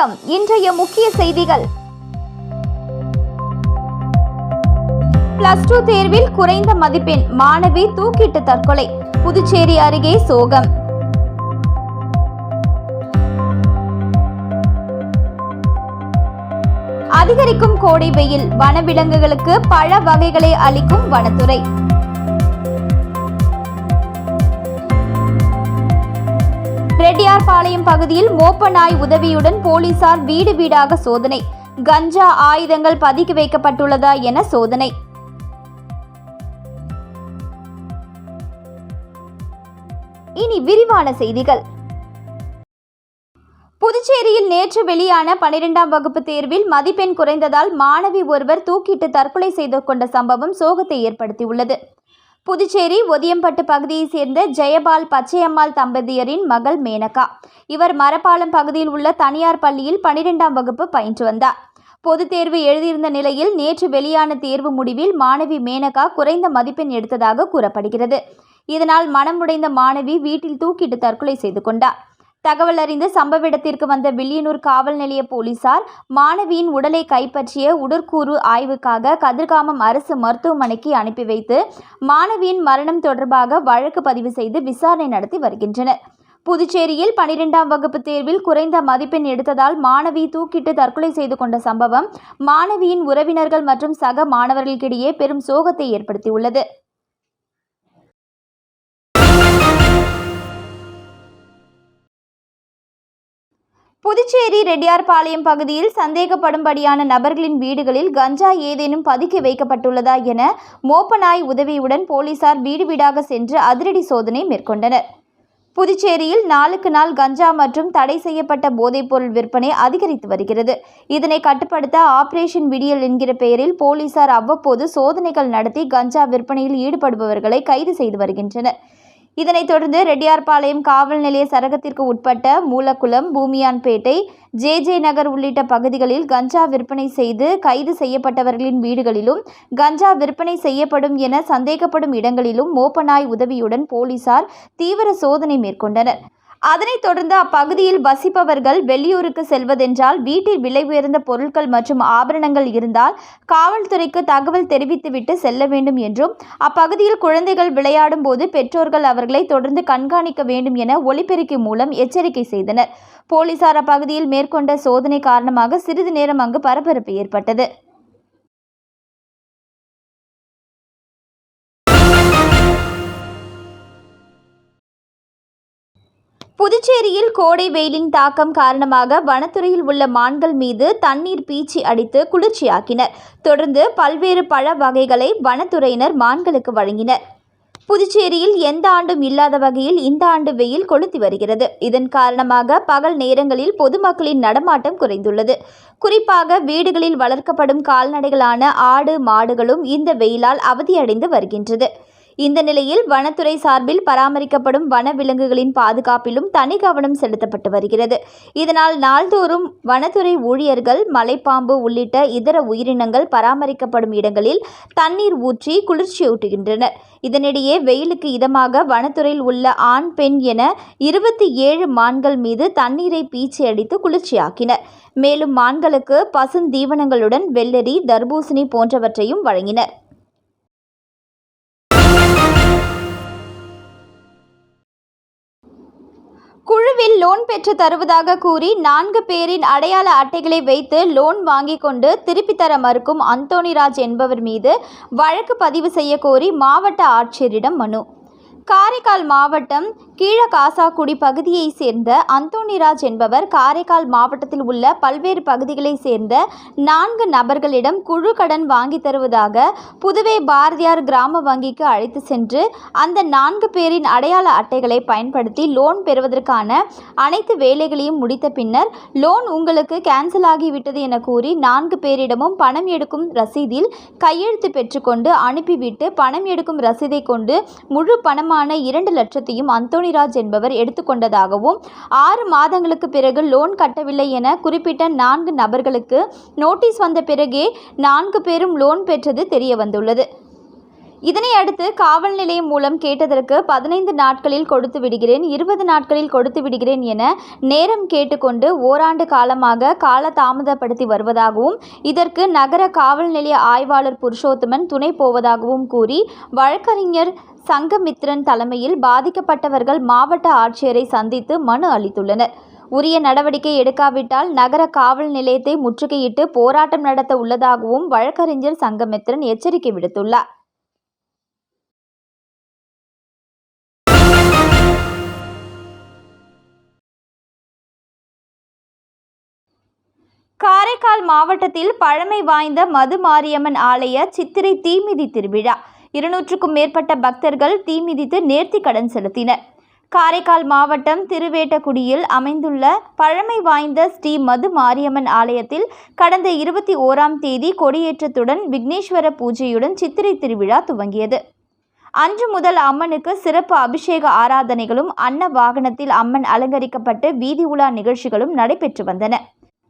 வணக்கம். இன்றைய முக்கிய செய்திகள். +2 தேர்வில் குறைந்த மதிப்பெண், மாணவி தூக்கிட்டு தற்கொலை. புதுச்சேரி அருகே சோகம். அதிகரிக்கும் கோடை வெயில், வனவிலங்குகளுக்கு பழ வகைகளை அளிக்கும் வனத்துறை. ரெட்டியார்பாளையம் பகுதியில் மோப்ப நாய் உதவியுடன் போலீசார் வீடு வீடாக சோதனை. கஞ்சா ஆயுதங்கள் பதுக்கி வைக்கப்பட்டுள்ளதா என சோதனை. இனி விரிவான செய்திகள். புதுச்சேரியில் நேற்று வெளியான 12ஆம் வகுப்பு தேர்வில் மதிப்பெண் குறைந்ததால் மாணவி ஒருவர் தூக்கிட்டு தற்கொலை செய்து கொண்ட சம்பவம் சோகத்தை ஏற்படுத்தியுள்ளது. புதுச்சேரி ஒதியம்பட்டு பகுதியைச் சேர்ந்த ஜெயபால் பச்சையம்மாள் தம்பதியரின் மகள் மேனகா. இவர் மரப்பாலம் பகுதியில் உள்ள தனியார் பள்ளியில் 12ஆம் வகுப்பு பயின்று வந்தார். பொதுத் தேர்வு எழுதியிருந்த நிலையில் நேற்று வெளியான தேர்வு முடிவில் மாணவி மேனகா குறைந்த மதிப்பெண் எடுத்ததாக கூறப்படுகிறது. இதனால் மனமுடைந்த மாணவி வீட்டில் தூக்கிட்டு தற்கொலை செய்து கொண்டார். தகவல் அறிந்து சம்பவ இடத்திற்கு வந்த வில்லியனூர் காவல் நிலைய போலீசார் மாணவியின் உடலை கைப்பற்றிய உடற்கூறு ஆய்வுக்காக கதிர்காமம் அரசு மருத்துவமனைக்கு அனுப்பி வைத்து மாணவியின் மரணம் தொடர்பாக வழக்கு பதிவு செய்து விசாரணை நடத்தி வருகின்றனர். புதுச்சேரியில் 12ஆம் வகுப்பு தேர்வில் குறைந்த மதிப்பெண் எடுத்ததால் மாணவி தூக்கிட்டு தற்கொலை செய்து கொண்ட சம்பவம் மாணவியின் உறவினர்கள் மற்றும் சக மாணவர்களுக்கிடையே பெரும் சோகத்தை ஏற்படுத்தியுள்ளது. புதுச்சேரி ரெட்டியார்பாளையம் பகுதியில் சந்தேகப்படும்படியான நபர்களின் வீடுகளில் கஞ்சா ஏதேனும் பதுக்கி வைக்கப்பட்டுள்ளதா என மோப்ப நாய் உதவியுடன் போலீசார் வீடு வீடாக சென்று அதிரடி சோதனை மேற்கொண்டனர். புதுச்சேரியில் நாளுக்கு நாள் கஞ்சா மற்றும் தடை செய்யப்பட்ட போதைப்பொருள் விற்பனை அதிகரித்து வருகிறது. இதனை கட்டுப்படுத்த ஆபரேஷன் விடியல் என்கிற பெயரில் போலீசார் அவ்வப்போது சோதனைகள் நடத்தி கஞ்சா விற்பனையில் ஈடுபடுபவர்களை கைது செய்து வருகின்றனர். இதனைத் தொடர்ந்து ரெட்டியார்பாளையம் காவல் நிலைய சரகத்திற்கு உட்பட்ட மூலக்குளம், பூமியான்பேட்டை, ஜே நகர் உள்ளிட்ட பகுதிகளில் கஞ்சா விற்பனை செய்து கைது செய்யப்பட்டவர்களின் வீடுகளிலும் கஞ்சா விற்பனை செய்யப்படும் என சந்தேகப்படும் இடங்களிலும் மோப்ப நாய் உதவியுடன் போலீசார் தீவிர சோதனை மேற்கொண்டனர். அதனைத் தொடர்ந்து அப்பகுதியில் வசிப்பவர்கள் வெளியூருக்கு செல்வதென்றால் வீட்டில் விலை உயர்ந்த பொருட்கள் மற்றும் ஆபரணங்கள் இருந்தால் காவல்துறைக்கு தகவல் தெரிவித்துவிட்டு செல்ல வேண்டும் என்றும் அப்பகுதியில் குழந்தைகள் விளையாடும் போது பெற்றோர்கள் அவர்களை தொடர்ந்து கண்காணிக்க வேண்டும் என ஒலிபெருக்கி மூலம் எச்சரிக்கை செய்தனர். போலீசார் அப்பகுதியில் மேற்கொண்ட சோதனை காரணமாக சிறிது நேரம் அங்கு பரபரப்பு ஏற்பட்டது. புதுச்சேரியில் கோடை வெயிலின் தாக்கம் காரணமாக வனத்துறையில் உள்ள மான்கள் மீது தண்ணீர் பீச்சி அடித்து குளிர்ச்சியாக்கினர். தொடர்ந்து பல்வேறு பழ வகைகளை வனத்துறையினர் மான்களுக்கு வழங்கினர். புதுச்சேரியில் எந்த ஆண்டும் இல்லாத வகையில் இந்த ஆண்டு வெயில் கொளுத்தி வருகிறது. இதன் காரணமாக பகல் நேரங்களில் பொதுமக்களின் நடமாட்டம் குறைந்துள்ளது. குறிப்பாக வீடுகளில் வளர்க்கப்படும் கால்நடைகளான ஆடு, மாடுகளும் இந்த வெயிலால் அவதியடைந்து வருகின்றது. இந்த நிலையில் வனத்துறை சார்பில் பராமரிக்கப்படும் வனவிலங்குகளின் பாதுகாப்பிலும் தனி கவனம் செலுத்தப்பட்டு வருகிறது. இதனால் நாள்தோறும் வனத்துறை ஊழியர்கள் மலைப்பாம்பு உள்ளிட்ட இதர உயிரினங்கள் பராமரிக்கப்படும் இடங்களில் தண்ணீர் ஊற்றி குளிர்ச்சியூட்டுகின்றனர். இதனிடையே வெயிலுக்கு இதமாக வனத்துறையில் உள்ள ஆண், பெண் என 27 மான்கள் மீது தண்ணீரை பீச்சி அடித்து குளிர்ச்சியாக்கினர். மேலும் மான்களுக்கு பசுந்தீவனங்களுடன் வெள்ளரி, தர்பூசணி போன்றவற்றையும் வழங்கினர். குழுவில் லோன் பெற்று தருவதாக கூறி 4 பேரின் அடையாள அட்டைகளை வைத்து லோன் வாங்கிக் கொண்டு திருப்பி தர மறுக்கும் அந்தோணிராஜ் என்பவர் மீது வழக்கு பதிவு செய்ய கோரி மாவட்ட ஆட்சியரிடம் மனு. காரைக்கால் மாவட்டம் கீழகாசாக்குடி பகுதியைச் சேர்ந்த அந்தோணிராஜ் என்பவர் காரைக்கால் மாவட்டத்தில் உள்ள பல்வேறு பகுதிகளைச் சேர்ந்த 4 நபர்களிடம் குழு கடன் வாங்கி தருவதாக புதுவை பாரதியார் கிராம வங்கிக்கு அழைத்து சென்று அந்த 4 பேரின் அடையாள அட்டைகளை பயன்படுத்தி லோன் பெறுவதற்கான அனைத்து வேலைகளையும் முடித்த பின்னர் லோன் உங்களுக்கு கேன்சல் ஆகிவிட்டது என கூறி 4 பேரிடமும் பணம் எடுக்கும் ரசீதில் கையெழுத்து பெற்றுக்கொண்டு அனுப்பிவிட்டு பணம் எடுக்கும் ரசீதை கொண்டு முழு பணமான 2 லட்சத்தையும் அந்தோணிராஜ் என்பவர் எடுத்துக்கொண்டதாகவும் 6 மாதங்களுக்கு பிறகு லோன் கட்டவில்லை என குறிப்பிட்ட 4 நபர்களுக்கு நோட்டீஸ் வந்த பிறகே 4 பேரும் லோன் பெற்றது தெரிய வந்துள்ளது. இதனை அடுத்து காவல் நிலையம் மூலம் கேட்டதற்கு 15 நாட்களில் கொடுத்து விடுகிறேன், 20 நாட்களில் கொடுத்து விடுகிறேன் என நேரம் கேட்டுக்கொண்டு ஓராண்டு காலமாக கால தாமதப்படுத்தி வருவதாகவும் இதற்கு நகர காவல் நிலைய ஆய்வாளர் புருஷோத்தமன் துணை போவதாகவும் கூறி வழக்கறிஞர் சங்கமித்ரன் தலைமையில் பாதிக்கப்பட்டவர்கள் மாவட்ட ஆட்சியரை சந்தித்து மனு அளித்துள்ளனர். உரிய நடவடிக்கை எடுக்காவிட்டால் நகர காவல் நிலையத்தை முற்றுகையிட்டு போராட்டம் நடத்த உள்ளதாகவும் வழக்கறிஞர் சங்கமித்ரன் எச்சரிக்கை விடுத்துள்ளார். காரைக்கால் மாவட்டத்தில் பழமை வாய்ந்த மது மாரியம்மன் ஆலய சித்திரை தீமிதி திருவிழா 200க்கும் மேற்பட்ட பக்தர்கள் தீமிதித்து நேர்த்திக்கடன் செலுத்தினர். காரைக்கால் மாவட்டம் திருவேட்டக்குடியில் அமைந்துள்ள பழமை வாய்ந்த ஸ்ரீ மது மாரியம்மன் ஆலயத்தில் கடந்த 21ஆம் தேதி கொடியேற்றத்துடன் விக்னேஸ்வர பூஜையுடன் சித்திரை திருவிழா துவங்கியது. அன்று முதல் அம்மனுக்கு சிறப்பு அபிஷேக ஆராதனைகளும் அன்ன வாகனத்தில் அம்மன் அலங்கரிக்கப்பட்டு வீதி உலா நிகழ்ச்சிகளும் நடைபெற்று வந்தன.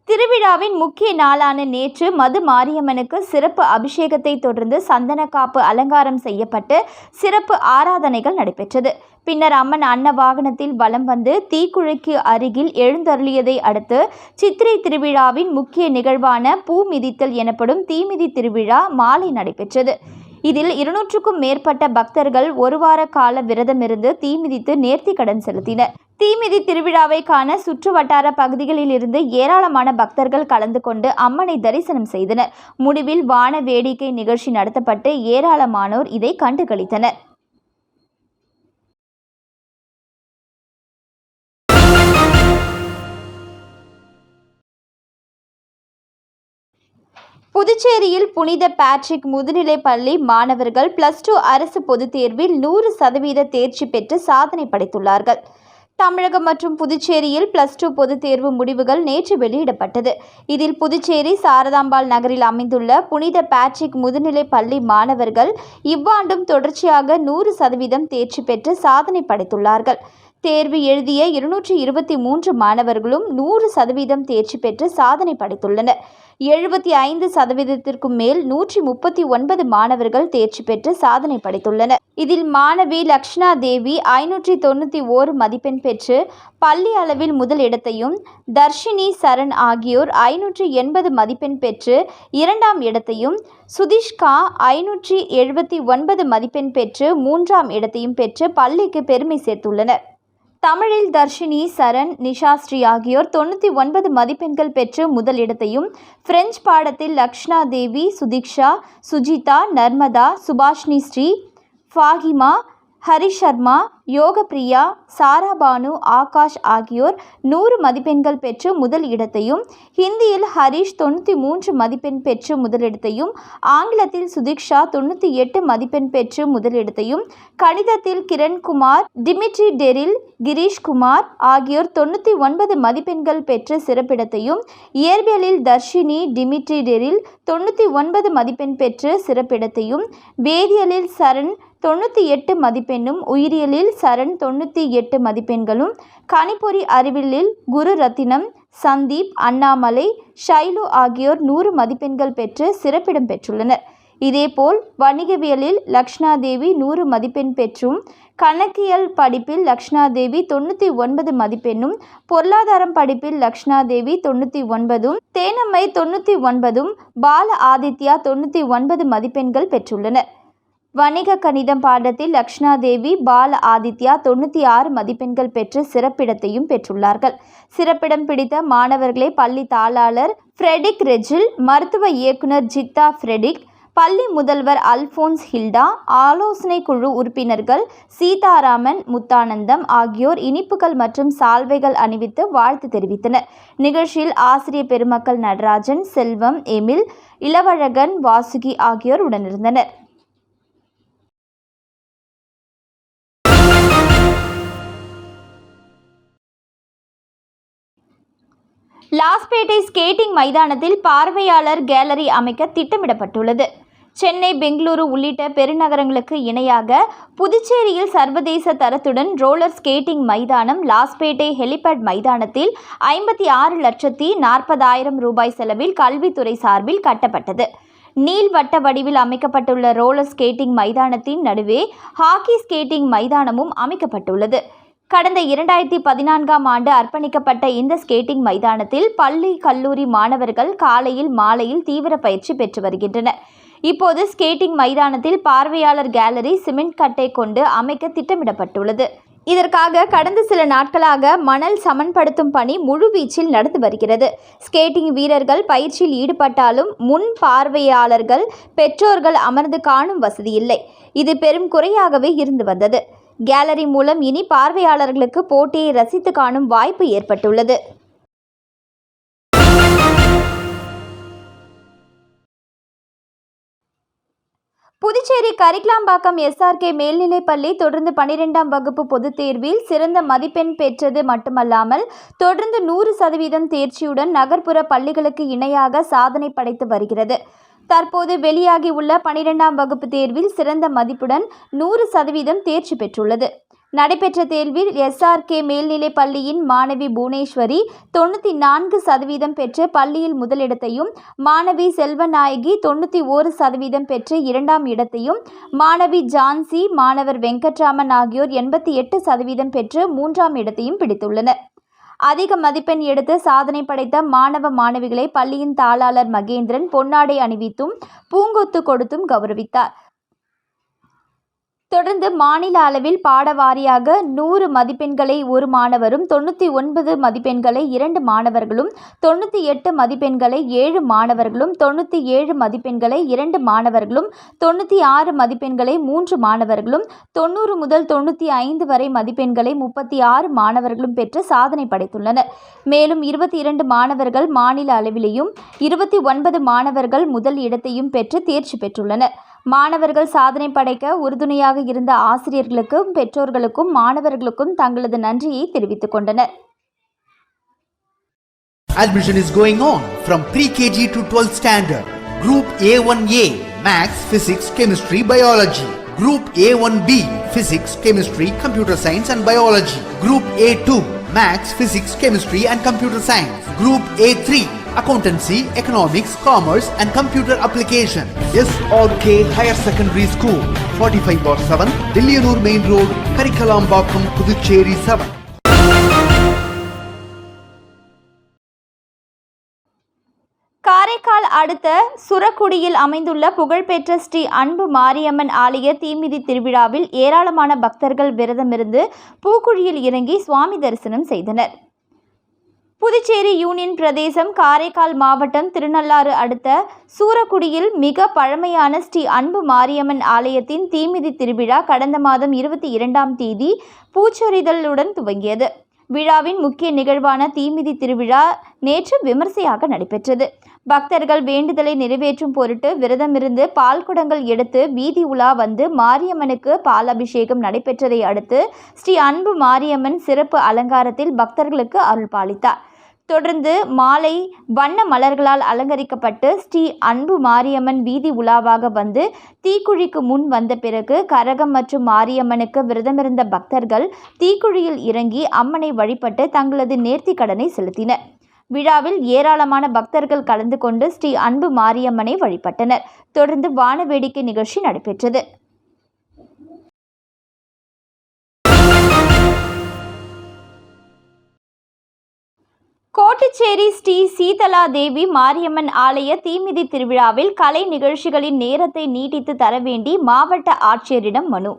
திருவிழாவின் முக்கிய நாளான நேற்று மது மாரியம்மனுக்கு சிறப்பு அபிஷேகத்தை தொடர்ந்து சந்தனக்காப்பு அலங்காரம் செய்யப்பட்டு சிறப்பு ஆராதனைகள் நடைபெற்றது. பின்னர் அம்மன் அன்ன வாகனத்தில் வலம் வந்து தீக்குழிக்கு அருகில் எழுந்தருளியதை அடுத்து சித்திரை திருவிழாவின் முக்கிய நிகழ்வான பூ மிதித்தல் எனப்படும் தீமிதி திருவிழா மாலை நடைபெற்றது. இதில் 200க்கும் மேற்பட்ட பக்தர்கள் ஒரு வார கால விரதமிருந்து தீமிதித்து நேர்த்திக்கடன் செலுத்தினர். தீமிதி திருவிழாவை காண சுற்று வட்டார பகுதிகளில் இருந்து ஏராளமான பக்தர்கள் கலந்து கொண்டு அம்மனை தரிசனம் செய்தனர். முடிவில் வான வேடிக்கை நிகழ்ச்சி நடத்தப்பட்டு ஏராளமானோர் இதை கண்டுகளித்தனர். புதுச்சேரியில் புனித பேட்ரிக் முதுநிலைப் பள்ளி மாணவர்கள் +2 அரசு பொதுத் தேர்வில் 100% தேர்ச்சி பெற்று சாதனை படைத்துள்ளார்கள். தமிழகம் மற்றும் புதுச்சேரியில் +2 பொதுத் தேர்வு முடிவுகள் நேற்று வெளியிடப்பட்டது. இதில் புதுச்சேரி சாரதாம்பாள் நகரில் அமைந்துள்ள புனித பேட்ரிக் முதுநிலைப் பள்ளி மாணவர்கள் இவ்வாண்டும் தொடர்ச்சியாக 100% தேர்ச்சி பெற்று சாதனை படைத்துள்ளார்கள். தேர்வு எழுதிய 223 மாணவர்களும் 100% தேர்ச்சி பெற்று சாதனை படைத்துள்ளனர். 75%க்கும் மேல் 139 மாணவர்கள் தேர்ச்சி பெற்று சாதனை படைத்துள்ளனர். இதில் மாணவி லக்ஷ்னா தேவி 591 மதிப்பெண் பெற்று பள்ளி அளவில் முதல் இடத்தையும், தர்ஷினி சரண் ஆகியோர் 580 மதிப்பெண் பெற்று 2ஆம் இடத்தையும், சுதிஷ்கா 579 மதிப்பெண் பெற்று 3ஆம் இடத்தையும் பெற்று பள்ளிக்கு பெருமை சேர்த்துள்ளனர். தமிழில் தர்ஷினி சரண், நிஷாஸ்ரீ ஆகியோர் 99 மதிப்பெண்கள் பெற்று முதல் இடத்தையும், பிரெஞ்சு பாடத்தில் லக்ஷ்னா தேவி, சுதீக்ஷா, சுஜிதா, நர்மதா, சுபாஷினி ஸ்ரீ, ஃபாகிமா, ஹரிஷர்மா, யோகப்பிரியா, சாராபானு, ஆகாஷ் ஆகியோர் 100 மதிப்பெண்கள் பெற்று முதல் இடத்தையும், ஹிந்தியில் ஹரிஷ் 93 மதிப்பெண் பெற்று முதலிடத்தையும், ஆங்கிலத்தில் சுதீக்ஷா 98 மதிப்பெண் பெற்று முதலிடத்தையும், கணிதத்தில் கிரண்குமார், டிமிட்ரி டெரில், கிரீஷ்குமார் ஆகியோர் 99 மதிப்பெண்கள் பெற்று சிறப்பிடத்தையும், இயற்பியலில் தர்ஷினி, டிமிட்ரி டெரில் 99 மதிப்பெண் பெற்று சிறப்பிடத்தையும், வேதியியலில் சரண் 98 மதிப்பெண்ணும், உயிரியலில் சரண் 98 மதிப்பெண்களும், கணிப்பொறி அறிவியலில் குரு ரத்தினம், சந்தீப், அண்ணாமலை, ஷைலு ஆகியோர் 100 மதிப்பெண்கள் பெற்று சிறப்பிடம் பெற்றுள்ளனர். இதேபோல் வணிகவியலில் லக்ஷ்னா தேவி 100 மதிப்பெண் பெற்றும், கணக்கியல் படிப்பில் லக்ஷ்னா தேவி 99 மதிப்பெண்ணும், பொருளாதாரம் படிப்பில் லக்ஷ்னா தேவி 99ம், தேனம்மை 99ம், பால ஆதித்யா 99 மதிப்பெண்கள் பெற்றுள்ளனர். வணிக கணிதம் பாடத்தில் லக்ஷ்னா தேவி, பால ஆதித்யா 96 மதிப்பெண்கள் பெற்று சிறப்பிடத்தையும் பெற்றுள்ளார்கள். சிறப்பிடம் பிடித்த மாணவர்களை பள்ளி தாளாளர் ஃப்ரெடிக் ரெஜில், மருத்துவ இயக்குனர் ஜித்தா ஃப்ரெடிக், பள்ளி முதல்வர் அல்போன்ஸ் ஹில்டா, ஆலோசனை குழு உறுப்பினர்கள் சீதாராமன், முத்தானந்தம் ஆகியோர் இனிப்புகள் மற்றும் சால்வைகள் அணிவித்து வாழ்த்து தெரிவித்தனர். நிகழ்ச்சியில் ஆசிரியர் பெருமக்கள் நடராஜன், செல்வம், எமில், இளவழகன், வாசுகி ஆகியோர் உடனிருந்தனர். லாஸ்பேட்டை ஸ்கேட்டிங் மைதானத்தில் பார்வையாளர் கேலரி அமைக்க திட்டமிடப்பட்டுள்ளது. சென்னை, பெங்களூரு உள்ளிட்ட பெருநகரங்களுக்கு இணையாக புதுச்சேரியில் சர்வதேச தரத்துடன் ரோலர் ஸ்கேட்டிங் மைதானம் லாஸ்பேட்டை ஹெலிபேட் மைதானத்தில் 56,40,40,000 ரூபாய் செலவில் கல்வித்துறை சார்பில் கட்டப்பட்டது. நீள்வட்ட வடிவில் அமைக்கப்பட்டுள்ள ரோலர் ஸ்கேட்டிங் மைதானத்தின் நடுவே ஹாக்கி ஸ்கேட்டிங் மைதானமும் அமைக்கப்பட்டுள்ளது. கடந்த 2014ஆம் ஆண்டு அர்ப்பணிக்கப்பட்ட இந்த ஸ்கேட்டிங் மைதானத்தில் பள்ளி, கல்லூரி மாணவர்கள் காலையில், மாலையில் தீவிர பயிற்சி பெற்று வருகின்றனர். இப்போது ஸ்கேட்டிங் மைதானத்தில் பார்வையாளர் கேலரி சிமெண்ட் கட்டை கொண்டு அமைக்க திட்டமிடப்பட்டுள்ளது. இதற்காக கடந்த சில நாட்களாக மணல் சமன்படுத்தும் பணி முழுவீச்சில் நடந்து வருகிறது. ஸ்கேட்டிங் வீரர்கள் பயிற்சியில் ஈடுபட்டாலும் முன் பார்வையாளர்கள், பெற்றோர்கள் அமர்ந்து காணும் வசதி இல்லை. இது பெரும் குறையாகவே இருந்து வந்தது. கேலரி மூலம் இனி பார்வையாளர்களுக்கு போட்டியை ரசித்து காணும் வாய்ப்பு ஏற்பட்டுள்ளது. புதுச்சேரி கரிக்கலாம்பாக்கம் SRK மேல்நிலைப்பள்ளி தொடர்ந்து 12ஆம் வகுப்பு பொதுத் தேர்வில் சிறந்த மதிப்பெண் பெற்றது மட்டுமல்லாமல் தொடர்ந்து 100% தேர்ச்சியுடன் நகர்ப்புற பள்ளிகளுக்கு இணையாக சாதனை படைத்து வருகிறது. தற்போது வெளியாகி உள்ள 12ஆம் வகுப்பு தேர்வில் சிறந்த மதிப்புடன் 100% தேர்ச்சி பெற்றுள்ளது. நடைபெற்ற தேர்வில் SRK மேல்நிலைப் பள்ளியின் மாணவி புவனேஸ்வரி 94% பெற்று பள்ளியில் முதலிடத்தையும், மாணவி செல்வநாயகி 91% பெற்று 2ஆம் இடத்தையும், மாணவி ஜான்சி, மாணவர் வெங்கட்ராமன் ஆகியோர் 88% பெற்று 3ஆம் இடத்தையும் பிடித்துள்ளனர். அதிக மதிப்பெண் எடுத்து சாதனை படைத்த மாணவ மாணவிகளை பள்ளியின் தாளாளர் மகேந்திரன் பொன்னாடை அணிவித்தும் பூங்கொத்து கொடுத்தும் கௌரவித்தார். தொடர்ந்து மாநில அளவில் பாட வாரியாக 100 மதிப்பெண்களை ஒரு மாணவரும், 99 மதிப்பெண்களை 2 மாணவர்களும், 98 மதிப்பெண்களை 7 மாணவர்களும், 97 மதிப்பெண்களை 2 மாணவர்களும், 96 மதிப்பெண்களை 3 மாணவர்களும், 90 முதல் 95 வரை மதிப்பெண்களை 36 மாணவர்களும் பெற்று சாதனை படைத்துள்ளனர். மேலும் 22 மாணவர்கள் மாநில அளவிலேயும் 29 மாணவர்கள் முதல் இடத்தையும் பெற்று தேர்ச்சி பெற்றுள்ளனர். மாணவர்கள் சாதனை படைக்க உறுதுணையாக இருந்த ஆசிரியர்களுக்கும், பெற்றோர்களுக்கும், மாணவர்களுக்கும் தங்களது நன்றியை தெரிவித்துக் கொண்டனர். Admission is going on from pre-KG to 12th standard. Group A1A Maths, Physics, Chemistry, Biology. Group A1B Physics, Chemistry, Computer Science and Biology. Group A2 Maths, Physics, Chemistry and Computer Science. Group A3 Accountancy, Economics, Commerce and Computer Application. SRK Higher Secondary School, 45/7, Dilliyanur Main Road, Karikalambakkam, Puducherry 7. Karaikal அடுத்த சுரக்குடியில் அமைந்துள்ள புகழ்பெற்ற ஸ்ரீ அன்பு மாரியம்மன் ஆலய தீமிதி திருவிழாவில் ஏராளமான பக்தர்கள் விரதமிருந்து பூக்குழியில் இறங்கி சுவாமி தரிசனம் செய்தனர். புதுச்சேரி யூனியன் பிரதேசம் காரைக்கால் மாவட்டம் திருநள்ளாறு அடுத்த சூரக்குடியில் மிக பழமையான ஸ்ரீ அன்பு மாரியம்மன் ஆலயத்தின் தீமிதி திருவிழா கடந்த மாதம் 22ஆம் தேதி பூச்சொரிதலுடன் துவங்கியது. விழாவின் முக்கிய நிகழ்வான தீமிதி திருவிழா நேற்று விமர்சையாக நடைபெற்றது. பக்தர்கள் வேண்டுதலை நிறைவேற்றும் பொருட்டு விரதமிருந்து பால் குடங்கள் எடுத்து வீதி உலா வந்து மாரியம்மனுக்கு பால் அபிஷேகம் நடைபெற்றதை அடுத்து ஸ்ரீ அன்பு மாரியம்மன் சிறப்பு அலங்காரத்தில் பக்தர்களுக்கு அருள் பாலித்தார். தொடர்ந்து மாலை வண்ண மலர்களால் அலங்கரிக்கப்பட்டு ஸ்ரீ அன்பு மாரியம்மன் வீதி உலாவாக வந்து தீக்குழிக்கு முன் வந்த பிறகு கரகம் மற்றும் மாரியம்மனுக்கு விரதமிருந்த பக்தர்கள் தீக்குழியில் இறங்கி அம்மனை வழிபட்டு தங்களது நேர்த்தி கடனை செலுத்தினர். விழாவில் ஏராளமான பக்தர்கள் கலந்து கொண்டு ஸ்ரீ அன்பு மாரியம்மனை வழிபட்டனர். தொடர்ந்து வான வேடிக்கை நிகழ்ச்சி நடைபெற்றது. கோட்டுச்சேரி ஸ்ரீ சீதலா தேவி மாரியம்மன் ஆலய தீமிதி திருவிழாவில் கலை நிகழ்ச்சிகளின் நேரத்தை நீட்டித்து தர வேண்டி மாவட்ட ஆட்சியரிடம் மனு.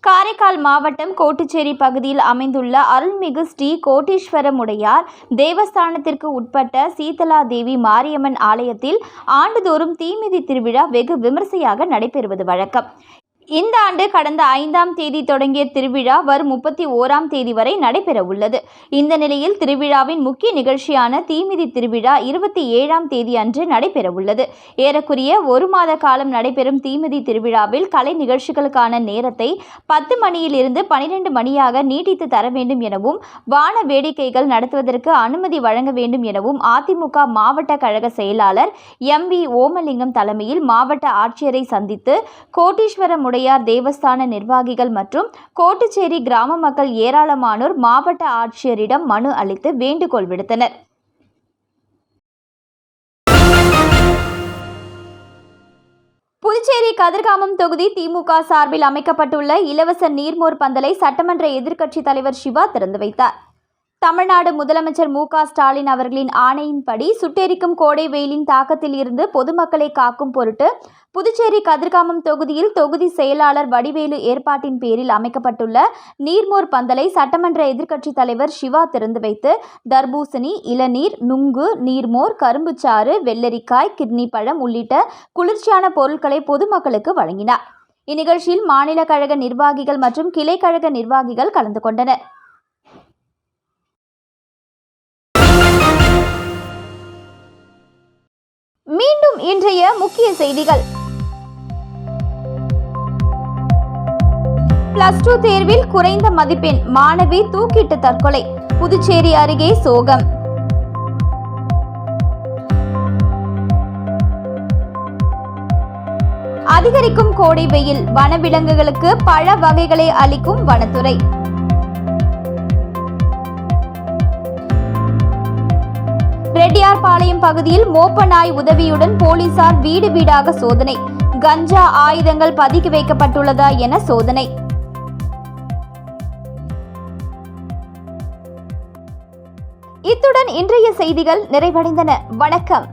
காரைக்கால் மாவட்டம் கோட்டுச்சேரி பகுதியில் அமைந்துள்ள அருள்மிகு ஸ்ரீ கோட்டீஸ்வரமுடையார் தேவஸ்தானத்திற்கு உட்பட்ட சீதலா தேவி மாரியம்மன் ஆலயத்தில் ஆண்டுதோறும் தீமிதி திருவிழா வெகு விமர்சையாக நடைபெறுவது வழக்கம். இந்த ஆண்டு கடந்த 5ஆம் தேதி தொடங்கிய திருவிழா வரும் 31ஆம் தேதி வரை நடைபெற உள்ளது. இந்த நிலையில் திருவிழாவின் முக்கிய நிகழ்ச்சியான தீமிதி திருவிழா 27ஆம் தேதி அன்று நடைபெற உள்ளது. ஏறக்குறைய 1 மாத காலம் நடைபெறும் தீமிதி திருவிழாவில் கலை நிகழ்ச்சிகளுக்கான நேரத்தை 10 மணியிலிருந்து 12 மணியாக நீட்டித்து தர வேண்டும் எனவும், வான வேடிக்கைகள் நடத்துவதற்கு அனுமதி வழங்க வேண்டும் எனவும் அதிமுக மாவட்ட கழக செயலாளர் MV ஓமலிங்கம் தலைமையில் மாவட்ட ஆட்சியரை சந்தித்து கோட்டீஸ்வரமுடைய தேவஸ்தான நிர்வாகிகள் மற்றும் கோட்டுச்சேரி கிராம மக்கள் ஏராளமானோர் மாவட்ட ஆட்சியரிடம் மனு அளித்து வேண்டுகோள் விடுத்தனர். புதுச்சேரி கதிர்காமம் தொகுதி திமுக சார்பில் அமைக்கப்பட்டுள்ள இலவச நீர்மோர் பந்தலை சட்டமன்ற எதிர்க்கட்சித் தலைவர் சிவா திறந்து வைத்தார். தமிழ்நாடு முதலமைச்சர் மு.க. ஸ்டாலின் அவர்களின் ஆணையின்படி சுட்டெரிக்கும் கோடை வெயிலின் தாக்கத்தில் இருந்து பொதுமக்களை காக்கும் பொருட்டு புதுச்சேரி கதிர்காமம் தொகுதியில் தொகுதி செயலாளர் வடிவேலு ஏற்பாட்டின் பேரில் அமைக்கப்பட்டுள்ள நீர்மோர் பந்தலை சட்டமன்ற எதிர்க்கட்சித் தலைவர் சிவா திறந்து வைத்து தர்பூசணி, இளநீர், நுங்கு, நீர்மோர், கரும்புச்சாறு, வெள்ளரிக்காய், கிர்னி பழம் உள்ளிட்ட குளிர்ச்சியான பொருட்களை பொதுமக்களுக்கு வழங்கினார். இந்நிகழ்ச்சியில் மாநில கழக நிர்வாகிகள் மற்றும் கிளை கழக நிர்வாகிகள் கலந்து கொண்டனர். மீண்டும் இன்றைய முக்கிய செய்திகள். +2 தேர்வில் குறைந்த மதிப்பெண், மாணவி தூக்கிட்டு தற்கொலை. புதுச்சேரி அருகே சோகம். அதிகரிக்கும் கோடை வெயில், வனவிலங்குகளுக்கு பழ வகைகளை அளிக்கும் வனத்துறை. ரெட்டியார்பாளையம் பகுதியில் மோப்ப நாய் உதவியுடன் போலீசார் வீடு வீடாக சோதனை. கஞ்சா ஆயுதங்கள் பதுக்கி வைக்கப்பட்டுள்ளதா என சோதனை. இத்துடன் இன்றைய செய்திகள் நிறைவடைந்தன. வணக்கம்.